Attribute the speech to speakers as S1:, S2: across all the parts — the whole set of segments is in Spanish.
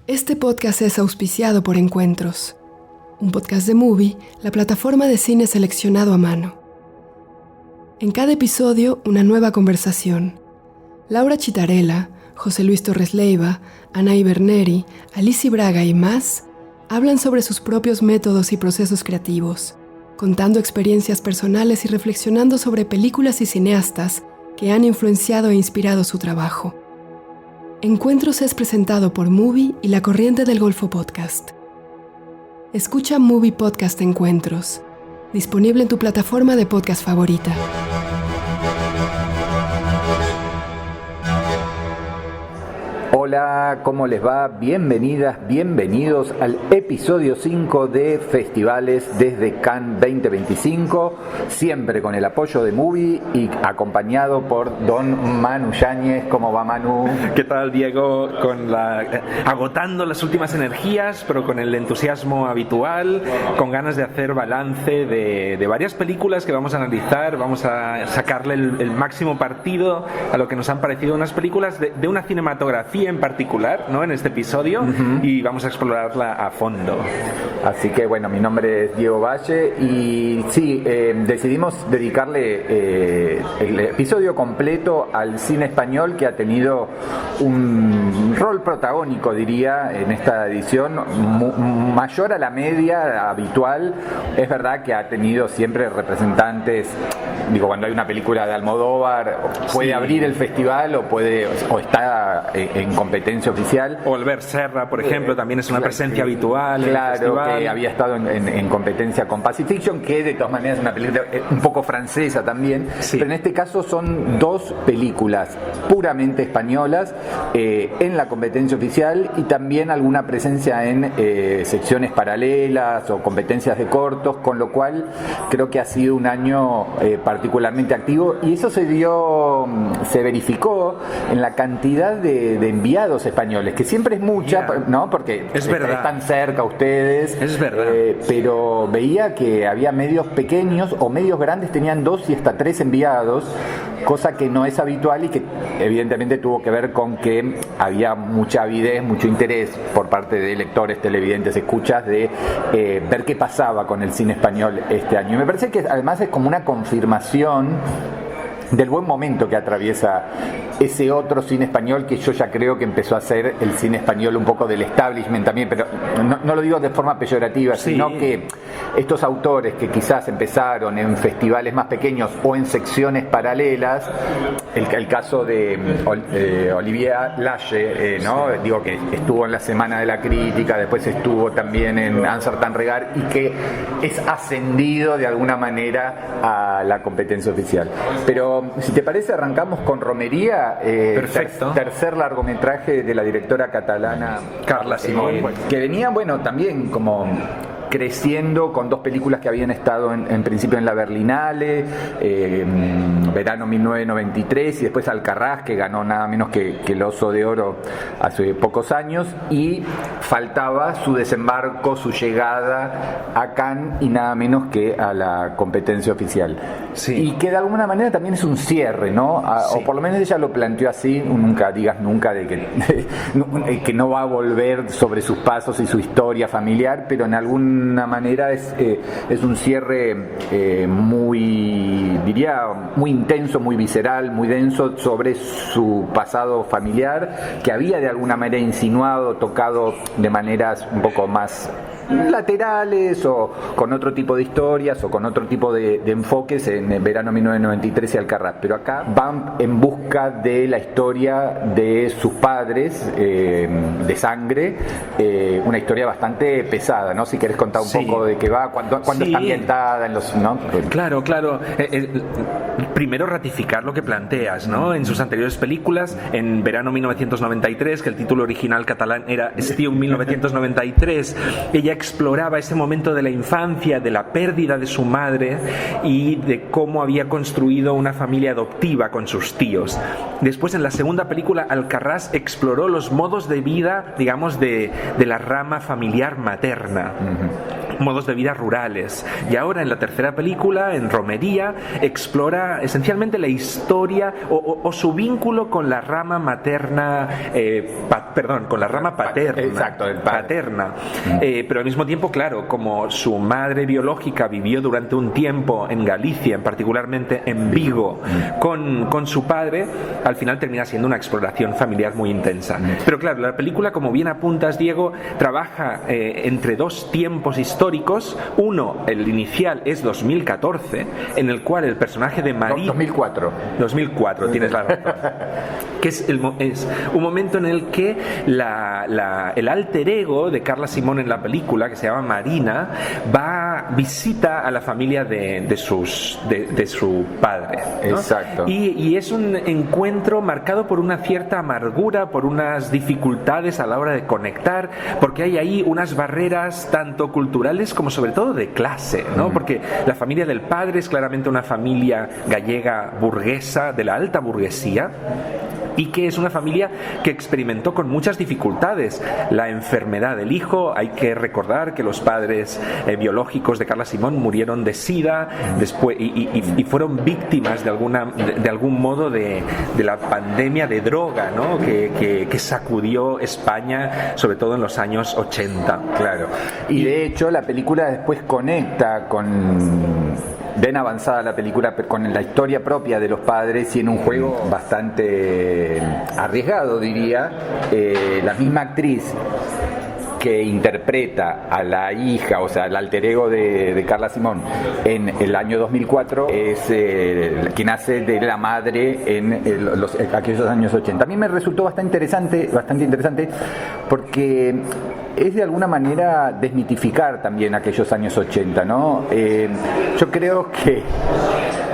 S1: Este podcast es auspiciado por Encuentros, un podcast de Movie, la plataforma de cine seleccionado a mano. En cada episodio, una nueva conversación. Laura Chitarella, José Luis Torres Leiva, Anaí Berneri, Alicia Braga y más hablan sobre sus propios métodos y procesos creativos, contando experiencias personales y reflexionando sobre películas y cineastas que han influenciado e inspirado su trabajo. Encuentros es presentado por Movie y La Corriente del Golfo Podcast. Escucha Movie Podcast Encuentros, disponible en tu plataforma de podcast favorita.
S2: Hola, ¿cómo les va? Bienvenidas, bienvenidos al episodio 5 de Festivales desde Cannes 2025, siempre con el apoyo de Movie y acompañado por don Manu Yáñez. ¿Cómo va, Manu?
S3: ¿Qué tal, Diego? Agotando las últimas energías, pero con el entusiasmo habitual, con ganas de hacer balance de varias películas que vamos a analizar. Vamos a sacarle el máximo partido a lo que nos han parecido unas películas de una cinematografía en particular, ¿no? En este episodio, y vamos a explorarla a fondo.
S2: Así que bueno, mi nombre es Diego Valle y sí, decidimos dedicarle el episodio completo al cine español, que ha tenido un rol protagónico, diría, en esta edición, mayor a la media habitual. Es verdad que ha tenido siempre representantes. Digo, cuando hay una película de Almodóvar, puede abrir el festival o está en competencia oficial.
S3: O Albert Serra, por ejemplo, también es una presencia habitual.
S2: Claro, que había estado en competencia con Pacifiction, que de todas maneras es una película un poco francesa también. Sí. Pero en este caso son dos películas puramente españolas en la competencia oficial, y también alguna presencia en secciones paralelas o competencias de cortos, con lo cual creo que ha sido un año particularmente activo, y eso se verificó en la cantidad de enviados españoles, que siempre es mucha, ¿no? Porque están cerca ustedes.
S3: Es verdad.
S2: Pero veía que había medios pequeños o medios grandes tenían 2 y hasta 3 enviados, cosa que no es habitual y que evidentemente tuvo que ver con que había mucha avidez, mucho interés por parte de lectores, televidentes, escuchas, de ver qué pasaba con el cine español este año. Y me parece que además es como una confirmación del buen momento que atraviesa ese otro cine español, que yo ya creo que empezó a ser el cine español un poco del establishment también, pero no lo digo de forma peyorativa, sí, sino que estos autores que quizás empezaron en festivales más pequeños o en secciones paralelas, el caso de Olivier Lache, ¿no? Sí. Digo, que estuvo en la Semana de la Crítica, después estuvo también en Amsterdam Regard, y que es ascendido de alguna manera a la competencia oficial. Pero si te parece, arrancamos con Romería.
S3: Perfecto.
S2: Tercer largometraje de la directora catalana
S3: Carla Simón,
S2: que venía, bueno, también como creciendo con 2 películas que habían estado en principio en la Berlinale, verano 1993, y después Alcarrás, que ganó nada menos que el Oso de Oro hace pocos años, y faltaba su desembarco, su llegada a Cannes, y nada menos que a la competencia oficial.
S3: Sí.
S2: Y que de alguna manera también es un cierre, ¿no? Sí. O por lo menos ella lo planteó así. Nunca digas nunca de que no va a volver sobre sus pasos y su historia familiar, pero en alguna manera es un cierre muy intenso, muy visceral, muy denso sobre su pasado familiar, que había de alguna manera insinuado, tocado de maneras un poco más laterales o con otro tipo de historias o con otro tipo de enfoques en el verano 1993 y Alcarrás. Pero acá van en busca de la historia de sus padres, de sangre, una historia bastante pesada, ¿no? Si querés contar un poco de qué va, cuándo está ambientada en los, ¿no?
S3: Claro. Primero ratificar lo que planteas, ¿no? En sus anteriores películas, en verano 1993, que el título original catalán era Estiu 1993, ella exploraba ese momento de la infancia, de la pérdida de su madre y de cómo había construido una familia adoptiva con sus tíos. Después, en la segunda película, Alcarrás exploró los modos de vida, digamos, de la rama familiar materna. modos de vida rurales. Y ahora en la tercera película, en Romería, explora esencialmente la historia o su vínculo con la rama materna, con la rama paterna.
S2: Exacto,
S3: paterna. Pero al mismo tiempo, claro, como su madre biológica vivió durante un tiempo en Galicia, particularmente en Vigo, con su padre, al final termina siendo una exploración familiar muy intensa. Pero claro, la película, como bien apuntas, Diego, trabaja entre dos tiempos históricos. Uno, el inicial, es 2014, en el cual el personaje de Marie... 2004, tienes la razón. Que es un momento en el que el alter ego de Carla Simón en la película, que se llama Marina, visita a la familia de su padre, ¿no?
S2: Exacto.
S3: Y es un encuentro marcado por una cierta amargura, por unas dificultades a la hora de conectar, porque hay ahí unas barreras tanto culturales como sobre todo de clase, ¿no? Porque la familia del padre es claramente una familia gallega burguesa, de la alta burguesía, y que es una familia que experimentó con muchas dificultades la enfermedad del hijo. Hay que recordar que los padres biológicos de Carla Simón murieron de SIDA después y fueron víctimas de algún modo de la pandemia de droga, ¿no? que sacudió España, sobre todo en los años 80.
S2: Claro. Y de hecho la película después conecta bien avanzada la película con la historia propia de los padres, y en un juego bastante arriesgado, diría. La misma actriz que interpreta a la hija, o sea, el alter ego de Carla Simón en el año 2004, es quien hace de la madre en aquellos años 80. A mí me resultó bastante interesante porque es de alguna manera desmitificar también aquellos años 80, ¿no? Yo creo que,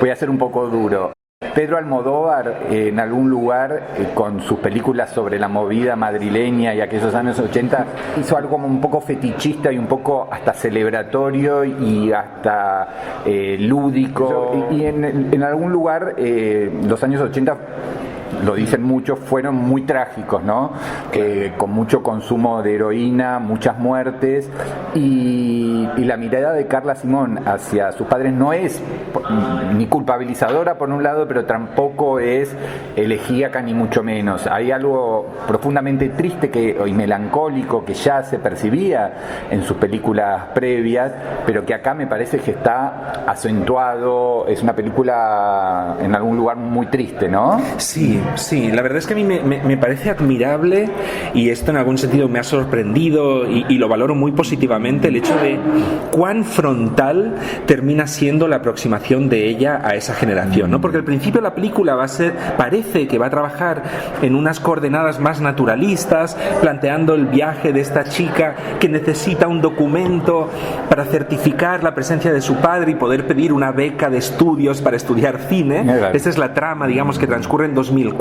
S2: voy a ser un poco duro, Pedro Almodóvar en algún lugar con sus películas sobre la movida madrileña y aquellos años 80 hizo algo como un poco fetichista y un poco hasta celebratorio y hasta lúdico, y en algún lugar los años 80, lo dicen muchos, fueron muy trágicos, ¿no? Con mucho consumo de heroína, muchas muertes, y la mirada de Carla Simón hacia sus padres no es ni culpabilizadora por un lado, pero tampoco es elegíaca ni mucho menos. Hay algo profundamente triste y melancólico que ya se percibía en sus películas previas, pero que acá me parece que está acentuado. Es una película en algún lugar muy triste, ¿no?
S3: Sí, la verdad es que a mí me parece admirable, y esto en algún sentido me ha sorprendido y lo valoro muy positivamente, el hecho de cuán frontal termina siendo la aproximación de ella a esa generación, ¿no? Porque al principio la película parece que va a trabajar en unas coordenadas más naturalistas, planteando el viaje de esta chica que necesita un documento para certificar la presencia de su padre y poder pedir una beca de estudios para estudiar cine. Esa es la trama, digamos, que transcurre en 2004.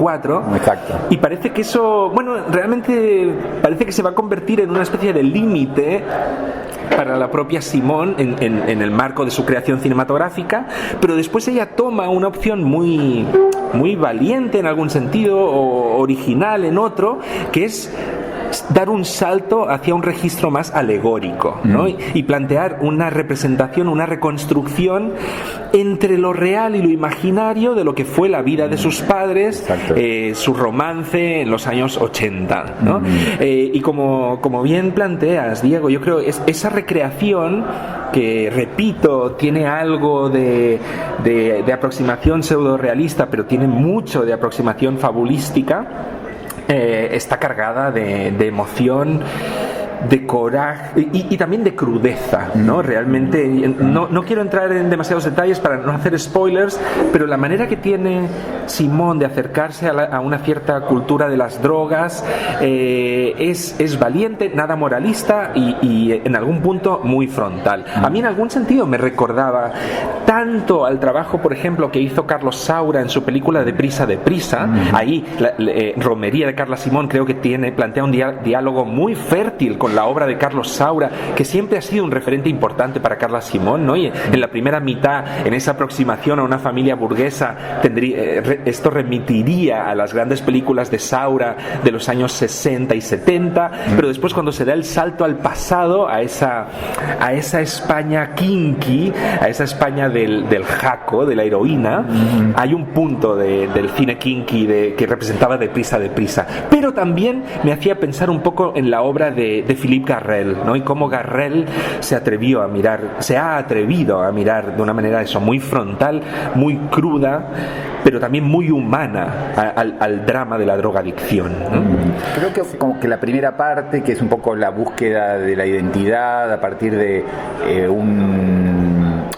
S2: Exacto.
S3: Y parece que eso, realmente parece que se va a convertir en una especie de límite para la propia Simón en el marco de su creación cinematográfica, pero después ella toma una opción muy, muy valiente en algún sentido, o original en otro, que es dar un salto hacia un registro más alegórico, ¿no? Y plantear una representación, una reconstrucción entre lo real y lo imaginario de lo que fue la vida de sus padres, su romance en los años 80, ¿no? Y como bien planteas, Diego, yo creo que esa recreación, que repito, tiene algo de aproximación pseudo-realista, pero tiene mucho de aproximación fabulística, está cargada de emoción, de coraje y también de crudeza, ¿no? Realmente no quiero entrar en demasiados detalles para no hacer spoilers, pero la manera que tiene Simón de acercarse a una cierta cultura de las drogas es valiente, nada moralista y en algún punto muy frontal. A mí en algún sentido me recordaba tanto al trabajo, por ejemplo, que hizo Carlos Saura en su película Deprisa, deprisa. Ahí Romería de Carla Simón creo que plantea un diálogo muy fértil con con la obra de Carlos Saura, que siempre ha sido un referente importante para Carla Simón, ¿no? Y en la primera mitad, en esa aproximación a una familia burguesa, esto remitiría a las grandes películas de Saura de los años 60 y 70, pero después cuando se da el salto al pasado, a esa España kinky, a esa España del jaco, de la heroína, hay un punto del cine kinky que representaba Deprisa, deprisa. Pero también me hacía pensar un poco en la obra de Philippe Garrel, ¿no? Y cómo Garrel se ha atrevido a mirar de una manera muy frontal, muy cruda, pero también muy humana al drama de la drogadicción, ¿no?
S2: Creo que como que la primera parte, que es un poco la búsqueda de la identidad a partir de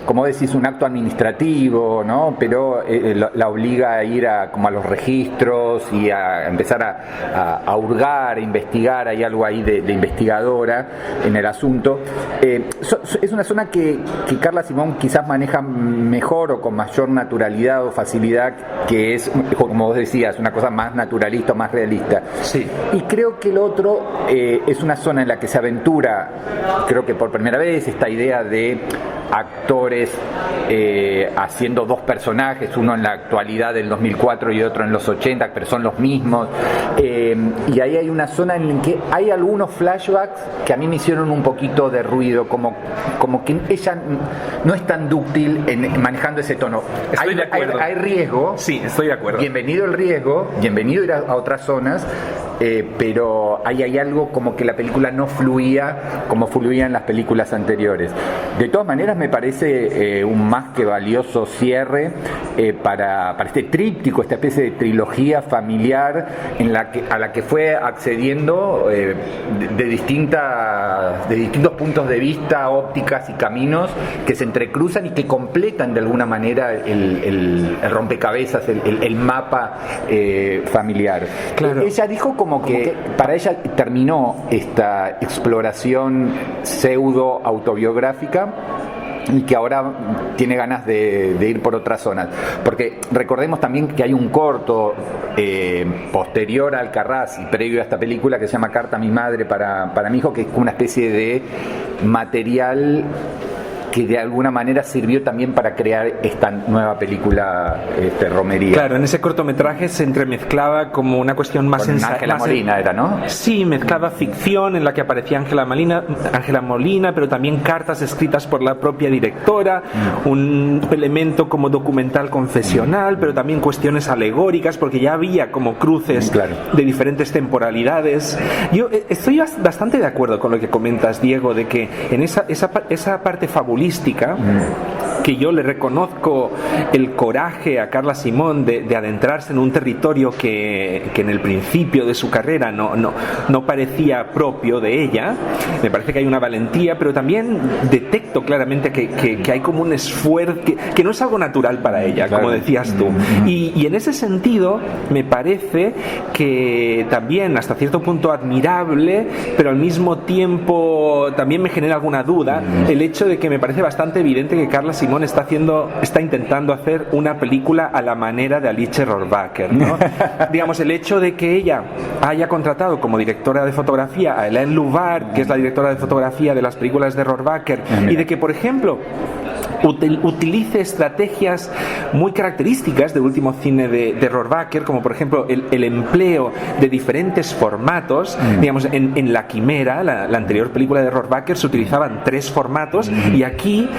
S2: como decís, un acto administrativo, ¿no? Pero la obliga a ir como a los registros y a empezar a hurgar, a investigar. Hay algo ahí de investigadora en el asunto. Es una zona que Carla Simón quizás maneja mejor o con mayor naturalidad o facilidad, que es, como vos decías, una cosa más naturalista, más realista.
S3: Sí.
S2: Y creo que el otro es una zona en la que se aventura, creo que por primera vez, esta idea de actores haciendo dos personajes, uno en la actualidad del 2004 y otro en los 80, pero son los mismos, y ahí hay una zona en la que hay algunos flashbacks que a mí me hicieron un poquito de ruido, como que ella no es tan dúctil en manejando ese tono.
S3: Estoy de acuerdo.
S2: Hay riesgo.
S3: Sí, estoy de acuerdo.
S2: Bienvenido el riesgo, bienvenido ir a otras zonas, pero hay algo como que la película no fluía como fluían las películas anteriores. De todas maneras, me parece un más que valioso cierre para este tríptico, esta especie de trilogía familiar a la que fue accediendo de distintos puntos de vista, ópticas y caminos que se entrecruzan y que completan de alguna manera el rompecabezas, el mapa familiar.
S3: Claro.
S2: Ella dijo como que para ella terminó esta exploración pseudo autobiográfica y que ahora tiene ganas de ir por otras zonas, porque recordemos también que hay un corto posterior a Alcarrás y previo a esta película que se llama Carta a mi madre para mi hijo, que es una especie de material que de alguna manera sirvió también para crear esta nueva película Romería.
S3: Claro, en ese cortometraje se entremezclaba como una cuestión más
S2: Ángela Molina era, ¿no?
S3: Sí, mezclaba ficción en la que aparecía Ángela Molina, pero también cartas escritas por la propia directora, un elemento como documental confesional, pero también cuestiones alegóricas, porque ya había como cruces de diferentes temporalidades. Yo estoy bastante de acuerdo con lo que comentas, Diego, de que en esa parte fabulística, que yo le reconozco el coraje a Carla Simón de adentrarse en un territorio que en el principio de su carrera no parecía propio de ella. Me parece que hay una valentía, pero también detecto claramente que hay como un esfuerzo que no es algo natural para ella, como decías tú. Y en ese sentido me parece que también hasta cierto punto admirable, pero al mismo tiempo también me genera alguna duda el hecho de que me parece bastante evidente que Carla Simón está intentando hacer una película a la manera de Alice Rohrwacher, ¿no? Digamos, el hecho de que ella haya contratado como directora de fotografía a Hélène Louvard, que es la directora de fotografía de las películas de Rohrwacher, y de que, por ejemplo, utilice estrategias muy características del último cine de Rohrwacher, como por ejemplo el empleo de diferentes formatos. Digamos, en La Quimera, la anterior película de Rohrwacher, se utilizaban 3 formatos, y aquí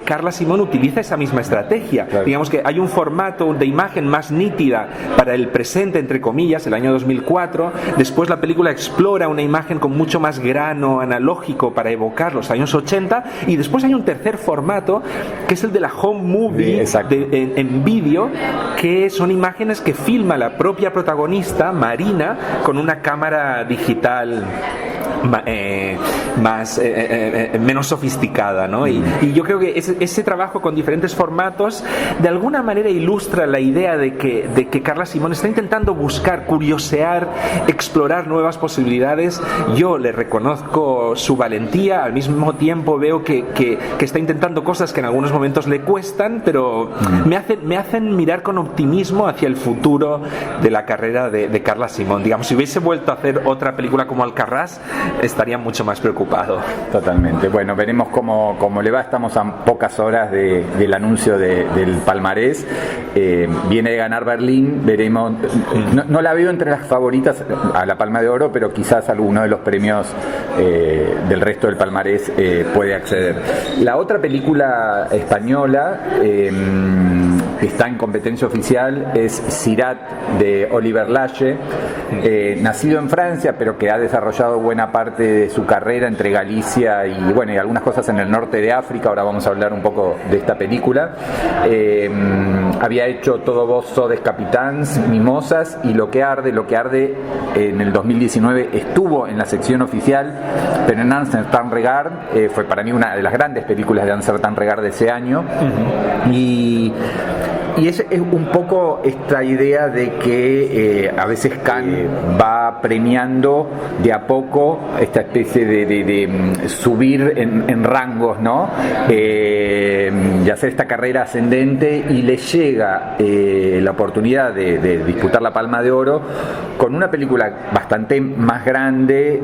S3: Carla Simón utiliza esa misma estrategia. Digamos que hay un formato de imagen más nítida para el presente, entre comillas, el año 2004. Después la película explora una imagen con mucho más grano analógico para evocar los años 80, y después hay un tercer formato que es el de la home movie en vídeo, que son imágenes que filma la propia protagonista, Marina, con una cámara digital menos sofisticada, ¿no? Y yo creo que ese trabajo con diferentes formatos de alguna manera ilustra la idea de que Carla Simón está intentando buscar, curiosear, explorar nuevas posibilidades. Yo le reconozco su valentía, al mismo tiempo veo que está intentando cosas que en algunos momentos le cuestan, pero me hacen mirar con optimismo hacia el futuro de la carrera de Carla Simón. Digamos, si hubiese vuelto a hacer otra película como Alcarrás, estaría mucho más preocupado.
S2: Totalmente. Bueno, veremos cómo le va. Estamos a pocas horas del anuncio del palmarés. Viene de ganar Berlín. Veremos. No la veo entre las favoritas a la Palma de Oro, pero quizás alguno de los premios del resto del palmarés puede acceder. La otra película española que está en competencia oficial es Sirat, de Oliver Lache, nacido en Francia, pero que ha desarrollado buena parte de su carrera entre Galicia y algunas cosas en el norte de África. Ahora vamos a hablar un poco de esta película. Había hecho Todo vos sodes capitans, Mimosas y Lo que arde en el 2019 estuvo en la sección oficial, pero en Amsterdam Regard fue para mí una de las grandes películas de Amsterdam Regard de ese año. Y es un poco esta idea de que a veces Cannes va premiando de a poco esta especie de subir en rangos, ¿no? Y hacer esta carrera ascendente, y le llega la oportunidad de disputar la Palma de Oro con una película bastante más grande,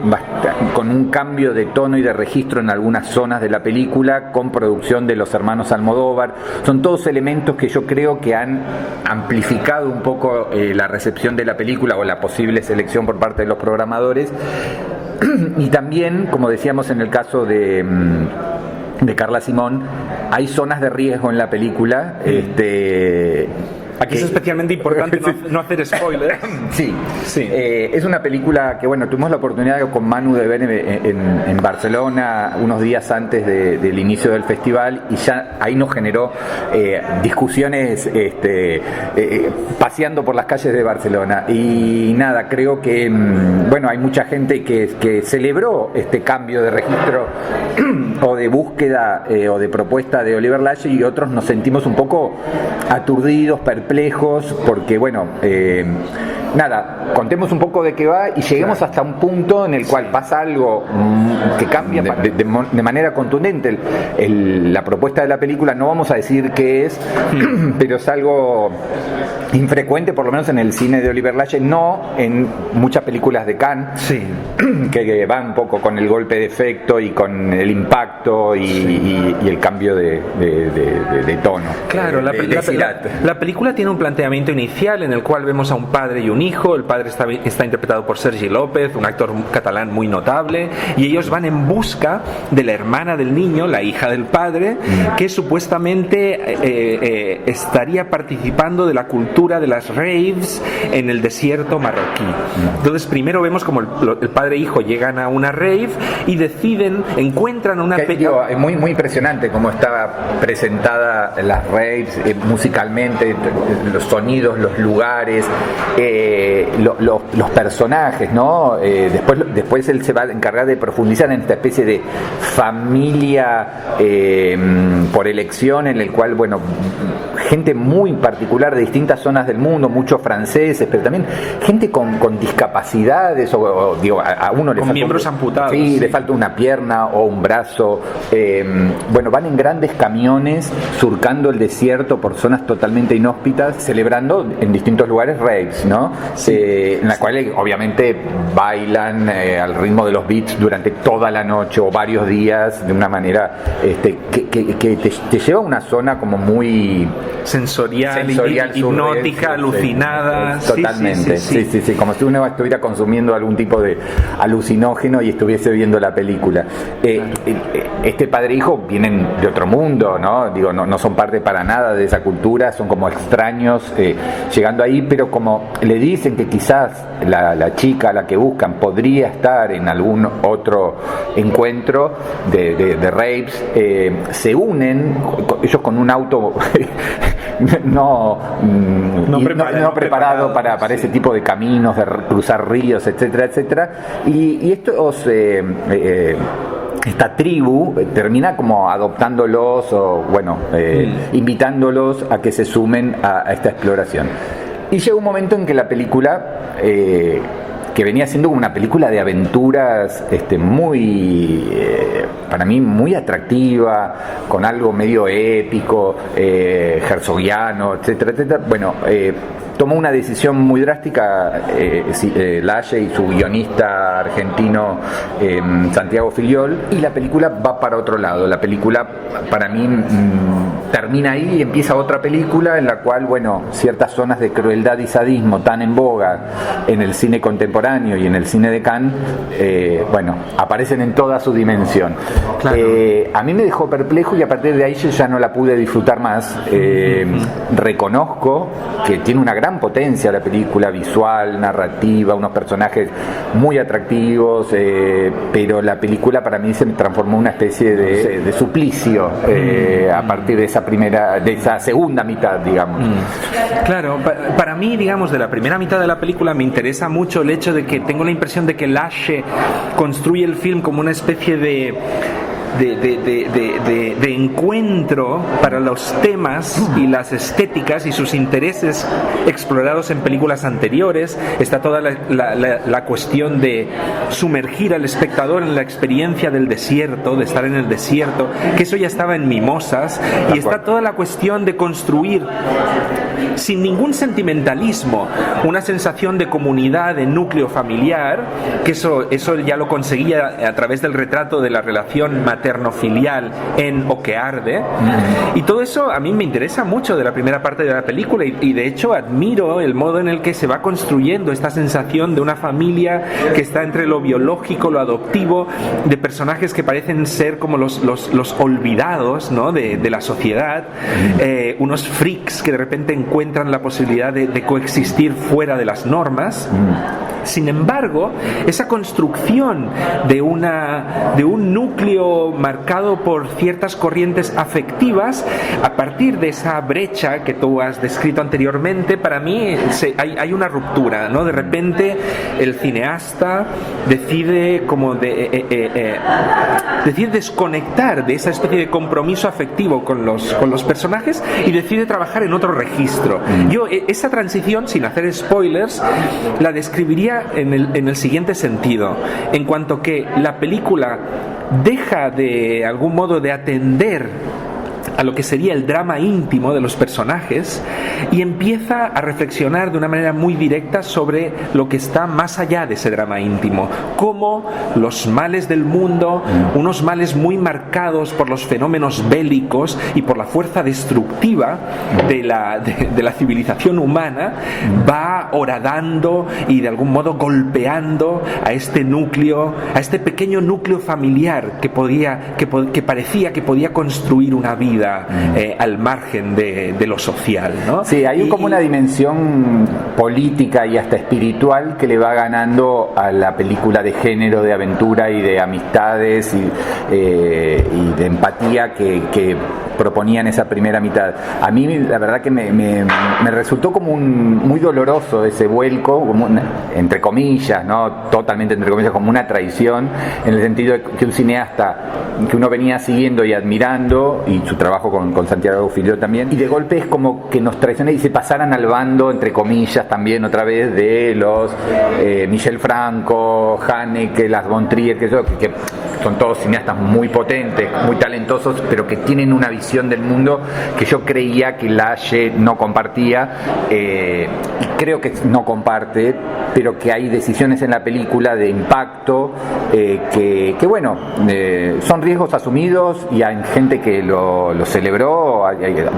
S2: con un cambio de tono y de registro en algunas zonas de la película, con producción de los hermanos Almodóvar. Son todos elementos que yo creo que han amplificado un poco la recepción de la película o la posible selección por parte de los programadores. Y también, como decíamos en el caso de Carla Simón, hay zonas de riesgo en la película.
S3: Aquí es especialmente importante no hacer spoilers.
S2: Sí. Es una película que, tuvimos la oportunidad con Manu de ver en Barcelona unos días antes del inicio del festival, y ya ahí nos generó discusiones paseando por las calles de Barcelona. Y nada, creo que hay mucha gente que celebró este cambio de registro o de búsqueda o de propuesta de Oliver Lache, y otros nos sentimos un poco aturdidos, perplejos, porque contemos un poco de qué va y lleguemos hasta un punto en el cual pasa algo que cambia de manera contundente la propuesta de la película. No vamos a decir qué es, pero es algo infrecuente, por lo menos en el cine de Oliver Lache, no en muchas películas de Cannes, que van un poco con el golpe de efecto y con el impacto y el cambio de tono.
S3: Claro, la película tiene un planteamiento inicial en el cual vemos a un padre y un hijo. El padre está interpretado por Sergi López, un actor catalán muy notable, y ellos van en busca de la hermana del niño, la hija del padre, que supuestamente estaría participando de la cultura de las raves en el desierto marroquí. Entonces primero vemos como el padre e hijo llegan a una rave y encuentran una
S2: película. Es muy impresionante cómo estaba presentada las raves musicalmente, los sonidos, los lugares, los personajes, ¿no? Después él se va a encargar de profundizar en esta especie de familia por elección, en el cual, gente muy particular de distintas zonas del mundo, muchos franceses, pero también gente con discapacidades, a uno le falta
S3: miembros amputados.
S2: Sí, le falta una pierna o un brazo. Van en grandes camiones surcando el desierto por zonas totalmente inhóspitas, celebrando en distintos lugares raves, ¿no? En la cual obviamente bailan al ritmo de los beats durante toda la noche o varios días de una manera que te lleva a una zona como muy
S3: sensorial hipnótica, alucinada.
S2: Totalmente. Sí, como si uno estuviera consumiendo algún tipo de alucinógeno y estuviese viendo la película. Este padre e hijo vienen de otro mundo, ¿no? No son parte para nada de esa cultura, son como extraños llegando ahí, pero como le dicen que quizás la chica a la que buscan podría estar en algún otro encuentro de raves, se unen ellos con un auto no preparado para ese tipo de caminos, de cruzar ríos, etcétera, y estos esta tribu termina como adoptándolos o invitándolos a que se sumen a esta exploración. Y llega un momento en que la película, que venía siendo una película de aventuras para mí muy atractiva, con algo medio épico, herzogiano, etcétera, tomó una decisión muy drástica, Laje y su guionista argentino Santiago Filiol, y la película va para otro lado. La película para mí termina ahí y empieza otra película en la cual, bueno, ciertas zonas de crueldad y sadismo tan en boga en el cine contemporáneo y en el cine de Cannes, bueno, aparecen en toda su dimensión.
S3: Claro.
S2: A mí me dejó perplejo y a partir de ahí yo ya no la pude disfrutar más. Reconozco que tiene una gran potencia la película, visual, narrativa, unos personajes muy atractivos, pero la película para mí se transformó en una especie de suplicio a partir de esa segunda mitad, digamos.
S3: Claro, para mí, digamos, de la primera mitad de la película me interesa mucho el hecho de que tengo la impresión de que Laje construye el film como una especie de encuentro para los temas y las estéticas y sus intereses explorados en películas anteriores. Está toda la cuestión de sumergir al espectador en la experiencia del desierto, de estar en el desierto, que eso ya estaba en Mimosas, y está toda la cuestión de construir sin ningún sentimentalismo una sensación de comunidad, de núcleo familiar, que eso ya lo conseguía a través del retrato de la relación materno-filial en O que arde, y todo eso a mí me interesa mucho de la primera parte de la película, y de hecho admiro el modo en el que se va construyendo esta sensación de una familia que está entre lo biológico, lo adoptivo, de personajes que parecen ser como los olvidados, ¿no?, de la sociedad, unos freaks que de repente encuentran la posibilidad de coexistir fuera de las normas. Sin embargo, esa construcción de un núcleo marcado por ciertas corrientes afectivas, a partir de esa brecha que tú has descrito anteriormente, para mí hay una ruptura, ¿no? De repente el cineasta decide decide desconectar de esa especie de compromiso afectivo con los personajes y decide trabajar en otro registro. Yo esa transición, sin hacer spoilers, la describiría en el siguiente sentido: en cuanto que la película deja de algún modo de atender a lo que sería el drama íntimo de los personajes y empieza a reflexionar de una manera muy directa sobre lo que está más allá de ese drama íntimo, como los males del mundo, unos males muy marcados por los fenómenos bélicos y por la fuerza destructiva de la civilización humana, va horadando y de algún modo golpeando a este núcleo, a este pequeño núcleo familiar que parecía que podía construir una vida al margen de lo social, ¿no?
S2: Sí, hay como una dimensión política y hasta espiritual que le va ganando a la película de género, de aventura y de amistades y de empatía que proponía en esa primera mitad. A mí la verdad que me resultó como muy doloroso ese vuelco, como entre comillas, no totalmente entre comillas, como una traición, en el sentido de que un cineasta que uno venía siguiendo y admirando, y su trabajo con Santiago Filiol también, y de golpe es como que nos traiciona y se pasaran al bando, entre comillas, también otra vez de los Michel Franco, Haneke, Lars von Trier, que son todos cineastas muy potentes, muy talentosos, pero que tienen una visión del mundo que yo creía que Laje no compartía, y creo que no comparte, pero que hay decisiones en la película de impacto que bueno, son riesgos asumidos, y hay gente que lo celebró,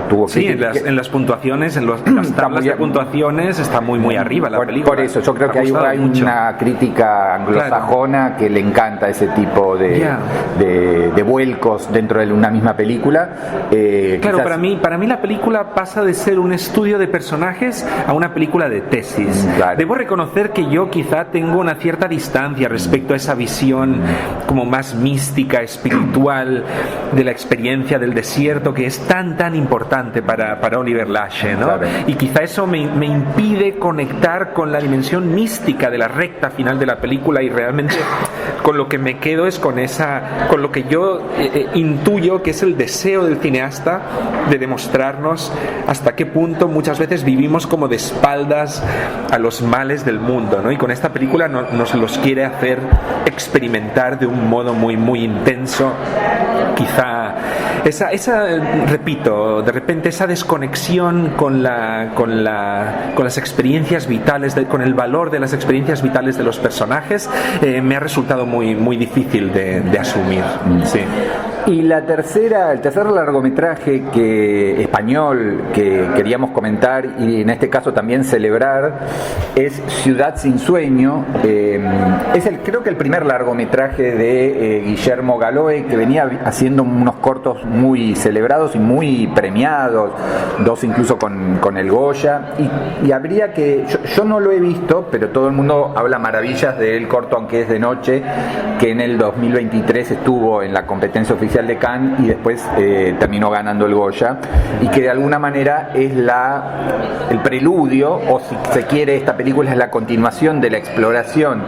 S2: tuvo
S3: sí, en las puntuaciones, en las tablas de puntuaciones está muy arriba la película.
S2: Por eso yo creo que hay una crítica anglosajona, claro, que le encanta ese tipo de vuelcos dentro de una misma película.
S3: Claro, para mí la película pasa de ser un estudio de personajes a una película de tesis. Claro. Debo reconocer que yo quizá tengo una cierta distancia respecto a esa visión como más mística, espiritual de la experiencia del desierto, que es tan importante para Oliver Laje, ¿no? Claro. Y quizá eso me impide conectar con la dimensión mística de la recta final de la película, y realmente con lo que me quedo es con lo que yo intuyo que es el deseo del cineasta de demostrarnos hasta qué punto muchas veces vivimos como de espaldas a los males del mundo, ¿no? Y con esta película nos los quiere hacer experimentar de un modo muy intenso, quizá repito, de repente esa desconexión con las experiencias vitales, con el valor de las experiencias vitales de los personajes, me ha resultado muy difícil de asumir. Sí.
S2: Y el tercer largometraje español que queríamos comentar y en este caso también celebrar es Ciudad sin sueño. Creo que el primer largometraje de Guillermo Galoe, que venía haciendo unos cortos muy celebrados y muy premiados, 2 incluso con el Goya. Y habría que, yo no lo he visto, pero todo el mundo habla maravillas del corto Aunque es de noche, que en el 2023 estuvo en la competencia oficial de Cannes y después terminó ganando el Goya, y que de alguna manera es el preludio, o si se quiere, esta película es la continuación de la exploración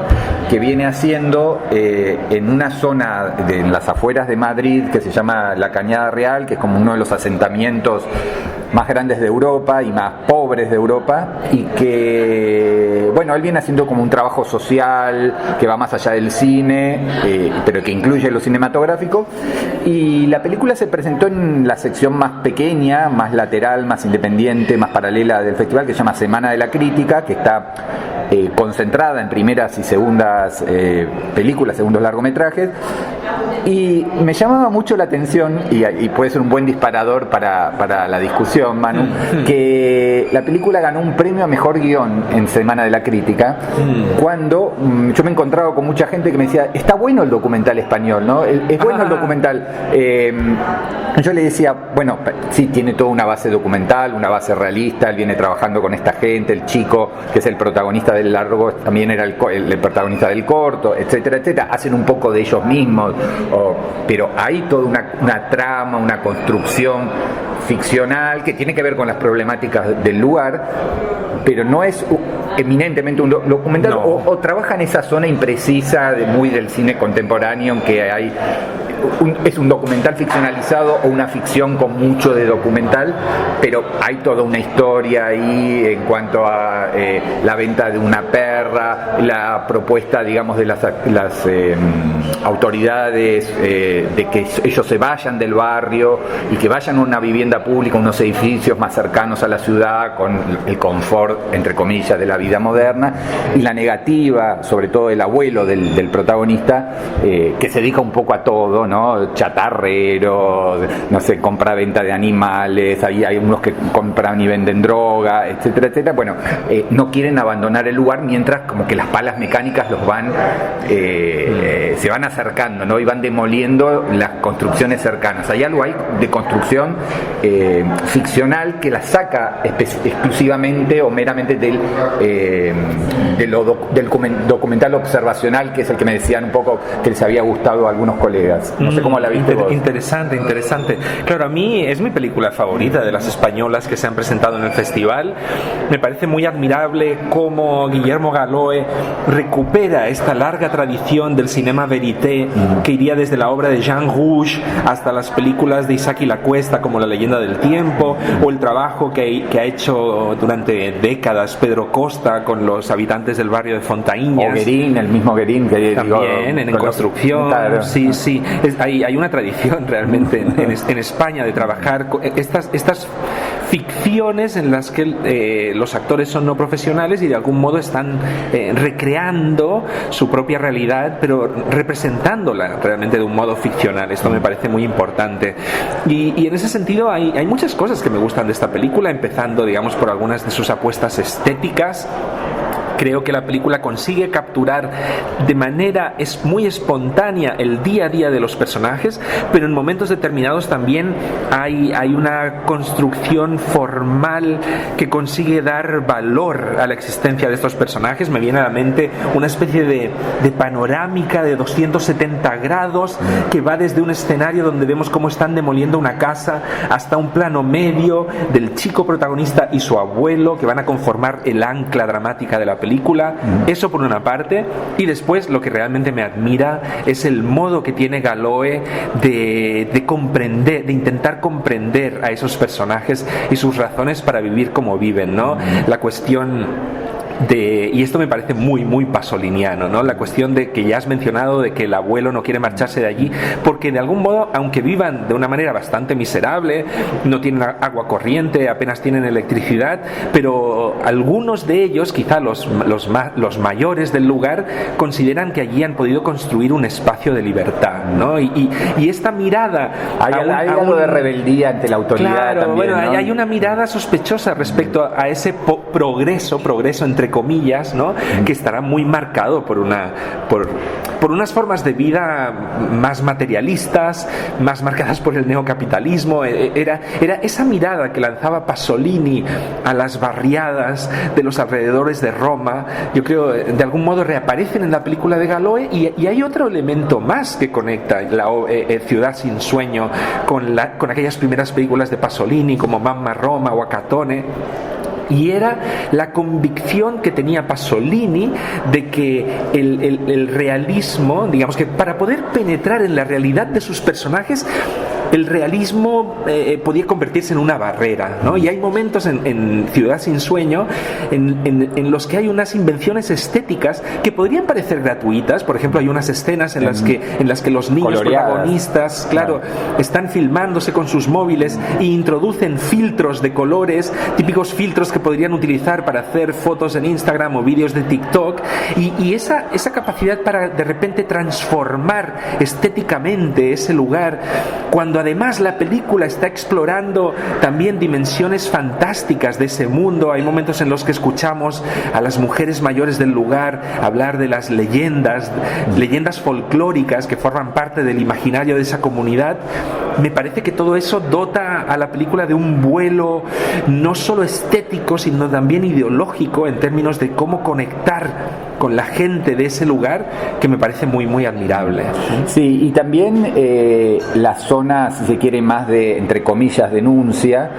S2: que viene haciendo en una zona en las afueras de Madrid que se llama La Cañada Real, que es como uno de los asentamientos más grandes de Europa y más pobres de Europa, y que, bueno, él viene haciendo como un trabajo social que va más allá del cine, pero que incluye lo cinematográfico, y la película se presentó en la sección más pequeña, más lateral, más independiente, más paralela del festival, que se llama Semana de la Crítica, que está concentrada en primeras y segundas películas, segundos largometrajes, y me llamaba mucho la atención, y puede ser un buen disparador para la discusión, Manu, que la película ganó un premio a Mejor Guión en Semana de la Crítica, cuando yo me encontraba con mucha gente que me decía, está bueno el documental español, ¿no? Es bueno el documental. Yo le decía, bueno, sí, tiene toda una base documental, una base realista, él viene trabajando con esta gente, el chico que es el protagonista del largo también era el protagonista del corto, etcétera, etcétera. Hacen un poco de ellos mismos, pero hay toda una trama, una construcción ficcional que tiene que ver con las problemáticas del lugar, pero no es eminentemente un documental, no. o trabaja en esa zona imprecisa muy del cine contemporáneo, en que hay es un documental ficcionalizado o una ficción con mucho de documental, pero hay toda una historia ahí en cuanto a la venta de una perra, la propuesta, digamos, de las autoridades de que ellos se vayan del barrio y que vayan a una vivienda pública, unos edificios más cercanos a la ciudad, con el confort, entre comillas, de la vida moderna, y la negativa, sobre todo del abuelo del protagonista, que se dedica un poco a todo, ¿no? Chatarrero, no sé, compra-venta de animales, ahí hay unos que compran y venden droga, etcétera, etcétera. Bueno, no quieren abandonar el lugar, mientras como que las palas mecánicas los van se van acercando, ¿no? Y van demoliendo las construcciones cercanas. Hay algo ahí de construcción ficcional que la saca exclusivamente o meramente del documental observacional, que es el que me decían un poco que les había gustado a algunos colegas. No sé cómo la viste vos.
S3: Interesante. Claro, a mí es mi película favorita de las españolas que se han presentado en el festival. Me parece muy admirable cómo Guillermo Galoe recupera esta larga tradición del cinema verité, que iría desde la obra de Jean Rouge hasta las películas de Isaac y la Cuesta, como La leyenda del tiempo, o el trabajo que ha hecho durante décadas Pedro Costa con los habitantes del barrio de Fontaíñas.
S2: O Guerín, el mismo Guerín, que
S3: también en construcción. Claro. Sí. Hay una tradición realmente en España de trabajar estas ficciones en las que los actores son no profesionales y de algún modo están recreando su propia realidad, pero representándola realmente de un modo ficcional. Esto me parece muy importante. Y en ese sentido hay muchas cosas que me gustan de esta película, empezando, digamos, por algunas de sus apuestas estéticas. Creo que la película consigue capturar de manera muy espontánea el día a día de los personajes, pero en momentos determinados también hay una construcción formal que consigue dar valor a la existencia de estos personajes. Me viene a la mente una especie de panorámica de 270 grados que va desde un escenario donde vemos cómo están demoliendo una casa hasta un plano medio del chico protagonista y su abuelo, que van a conformar el ancla dramática de la película. Eso por una parte, y después lo que realmente me admira es el modo que tiene Galoe de comprender, de intentar comprender a esos personajes y sus razones para vivir como viven, ¿no? La cuestión y esto me parece muy, muy pasoliniano, ¿no? La cuestión de que ya has mencionado de que el abuelo no quiere marcharse de allí, porque de algún modo, aunque vivan de una manera bastante miserable, no tienen agua corriente, apenas tienen electricidad, pero algunos de ellos, quizá los mayores del lugar, consideran que allí han podido construir un espacio de libertad, ¿no? Y esta mirada...
S2: Hay algo de rebeldía ante la autoridad.
S3: Claro,
S2: también,
S3: bueno,
S2: ¿no?
S3: hay una mirada sospechosa respecto a ese progreso entre comillas, ¿no? Que estará muy marcado por unas formas de vida más materialistas, más marcadas por el neocapitalismo. Era esa mirada que lanzaba Pasolini a las barriadas de los alrededores de Roma. Yo creo, de algún modo reaparecen en la película de Galoe, y hay otro elemento más que conecta la Ciudad sin sueño con aquellas primeras películas de Pasolini como Mamma Roma o Acatone. Y era la convicción que tenía Pasolini de que el realismo, digamos que para poder penetrar en la realidad de sus personajes, el realismo podía convertirse en una barrera, ¿no? Y hay momentos en Ciudad sin sueño en los que hay unas invenciones estéticas que podrían parecer gratuitas. Por ejemplo, hay unas escenas en las que los niños
S2: coloreadas,
S3: protagonistas, claro, están filmándose con sus móviles e introducen filtros de colores, típicos filtros que podrían utilizar para hacer fotos en Instagram o vídeos de TikTok, y esa capacidad para de repente transformar estéticamente ese lugar, cuando además la película está explorando también dimensiones fantásticas de ese mundo. Hay momentos en los que escuchamos a las mujeres mayores del lugar hablar de las leyendas folclóricas que forman parte del imaginario de esa comunidad. Me parece que todo eso dota a la película de un vuelo no solo estético, sino también ideológico, en términos de cómo conectar con la gente de ese lugar, que me parece muy, muy admirable.
S2: Sí, y también la zona, si se quiere, más de, entre comillas, denuncia,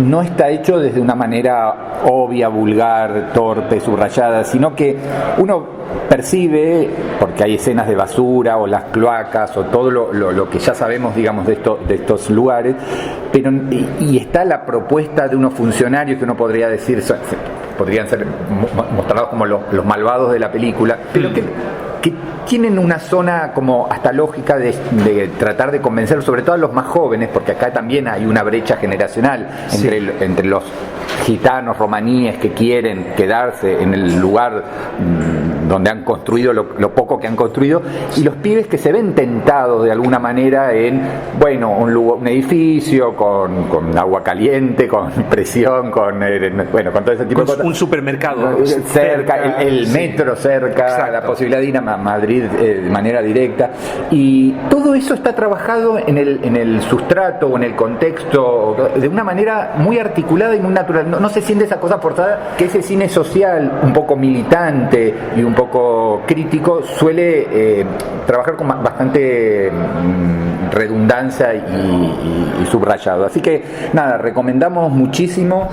S2: no está hecho desde una manera obvia, vulgar, torpe, subrayada, sino que uno percibe, porque hay escenas de basura o las cloacas o todo lo que ya sabemos, digamos, de estos lugares, pero y está la propuesta de unos funcionarios que uno podría decir podrían ser mostrados como los malvados de la película, pero que tienen una zona como hasta lógica de tratar de convencer sobre todo a los más jóvenes, porque acá también hay una brecha generacional entre los gitanos romaníes que quieren quedarse en el lugar donde han construido lo poco que han construido, y los pibes que se ven tentados de alguna manera en, bueno, un edificio con agua caliente, con presión, con todo ese tipo de cosas.
S3: Un supermercado
S2: cerca, el metro cerca, exacto, la posibilidad de ir a Madrid de manera directa, y todo eso está trabajado en el sustrato o en el contexto de una manera muy articulada y muy natural. No se siente esa cosa forzada que ese cine social un poco militante y un poco crítico suele trabajar con bastante redundancia y subrayado. Así que nada, recomendamos muchísimo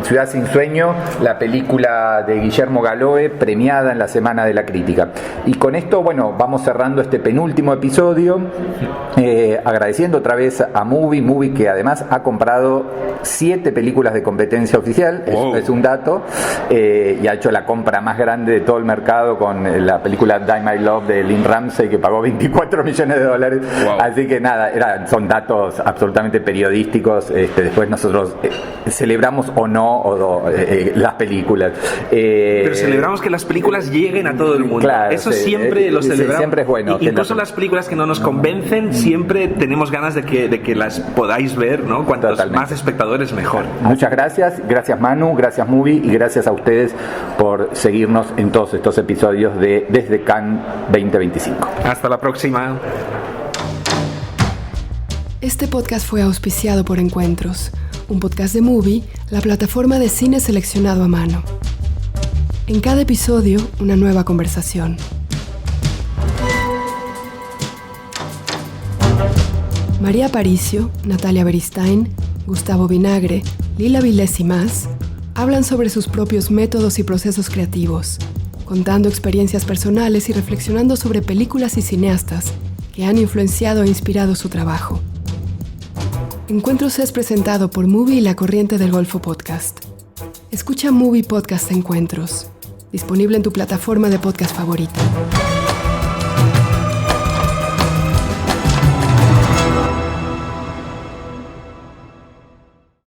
S2: Ciudad sin sueño, la película de Guillermo Galoe, premiada en la Semana de la Crítica. Y con esto, bueno, vamos cerrando este penúltimo episodio, agradeciendo otra vez a Movie, que además ha comprado 7 películas de competencia oficial. Wow. Es un dato, y ha hecho la compra más grande de todo el mercado con la película Die My Love de Lynn Ramsey, que pagó $24 millones. Wow. Así que nada, son datos absolutamente periodísticos. Después nosotros celebramos o no las películas.
S3: Pero celebramos que las películas lleguen a todo el mundo. Claro, eso siempre lo celebramos.
S2: Siempre es bueno.
S3: Incluso las películas que no nos convencen, siempre tenemos ganas de que las podáis ver, ¿no? Cuantos Totalmente. Más espectadores, mejor.
S2: Muchas gracias. Gracias, Manu. Gracias, Movie. Y gracias a ustedes por seguirnos en todos estos episodios de Desde Cannes 2025.
S3: Hasta la próxima.
S1: Este podcast fue auspiciado por Encuentros, un podcast de Movie, la plataforma de cine seleccionado a mano. En cada episodio, una nueva conversación. María Aparicio, Natalia Beristain, Gustavo Vinagre, Lila Vilés y más hablan sobre sus propios métodos y procesos creativos, contando experiencias personales y reflexionando sobre películas y cineastas que han influenciado e inspirado su trabajo. Encuentros es presentado por Movie y La Corriente del Golfo Podcast. Escucha Movie Podcast Encuentros, disponible en tu plataforma de podcast favorita.